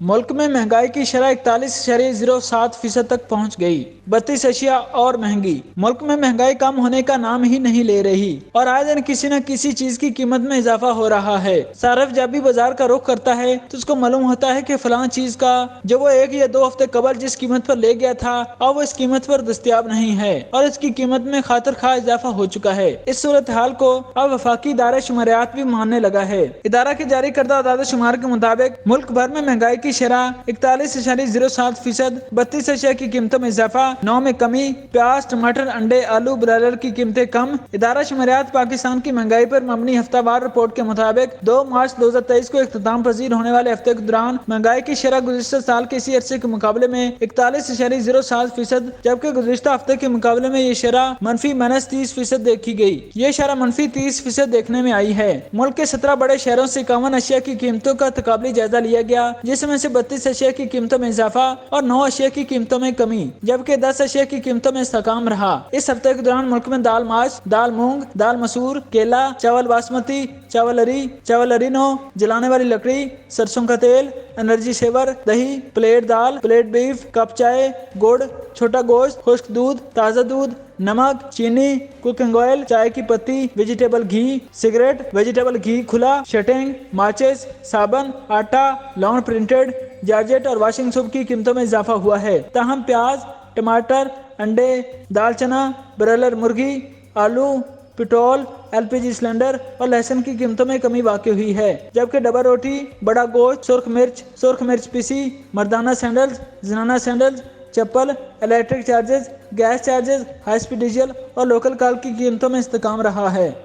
ملک میں مہنگائی کی شرح 41.07% تک پہنچ گئی۔ 32 اشیاء اور مہنگی۔ ملک میں مہنگائی کم ہونے کا نام ہی نہیں لے رہی اور آئے دن کسی نہ کسی چیز کی قیمت میں اضافہ ہو رہا ہے۔ صارف جب بھی بازار کا رخ کرتا ہے تو اس کو معلوم ہوتا ہے کہ فلاں چیز کا جو وہ 1 یا 2 ہفتے قبل جس قیمت پر لے گیا تھا اب وہ اس قیمت پر دستیاب نہیں ہے اور اس کی قیمت میں خاطر خواہ اضافہ ہو چکا ہے۔ اس صورتحال کو اب وفاقی ادارہ شماریات بھی ماننے لگا ہے۔ ادارہ کے جاری کردہ اعداد و شمار کے مطابق ملک بھر میں مہنگائی کی شرح 41.07%، 32 اشیاء کی قیمتوں میں اضافہ، 9 میں کمی، پیاز، ٹماٹر، انڈے، آلو، برائلر کی قیمتیں کم۔ ادارہ شماریات پاکستان کی مہنگائی پر مبنی ہفتہ وار رپورٹ کے مطابق 2 مارچ 2023 کو اختتام پذیر ہونے والے ہفتے کے دوران مہنگائی کی شرح گزشتہ سال کے اسی عرصے کے مقابلے میں 41.07%، جبکہ گزشتہ ہفتے کے مقابلے میں یہ شرح -30% دیکھی گئی۔ یہ شرح -30% دیکھنے میں آئی ہے۔ ملک کے 17 بڑے شہروں سے 51 اشیاء کی قیمتوں کا تقابلی جائزہ لیا گیا، جس میں سے 32 اشیاء کی قیمتوں میں اضافہ اور 9 اشیاء کی قیمتوں میں کمی، جبکہ 10 اشیاء کی قیمتوں میں استحکام رہا۔ اس ہفتے کے دوران ملک میں دال ماش، دال مونگ، دال مسور، کیلا، چاول باسمتی، چاول اری، چاول ارینو، جلانے والی لکڑی، سرسوں کا تیل، انرجی سیور، دہی، پلیٹ دال، پلیٹ بیف، کپ چائے، گڑ، چھوٹا گوشت، خشک دودھ، تازہ دودھ، نمک، چینی، کوکنگ آئل، چائے کی پتی، ویجیٹیبل گھی، سگریٹ، ویجیٹیبل گھی کھلا، شٹنگ، ماچس، صابن، آٹا، لان پرنٹڈ، جارجٹ اور واشنگ سوپ کی قیمتوں میں اضافہ ہوا ہے۔ تاہم پیاز، ٹماٹر، انڈے، دال چنا، برائلر مرغی، آلو، پٹرول، LPG سلنڈر اور لہسن کی قیمتوں میں کمی واقع ہوئی ہے، جبکہ ڈبل روٹی، بڑا گوشت، سرخ مرچ پیسی، مردانہ سینڈلز، زنانہ سینڈلز، چپل، electric charges, gas charges, high speed diesel اور لوکل کال کی قیمتوں میں استحکام رہا ہے۔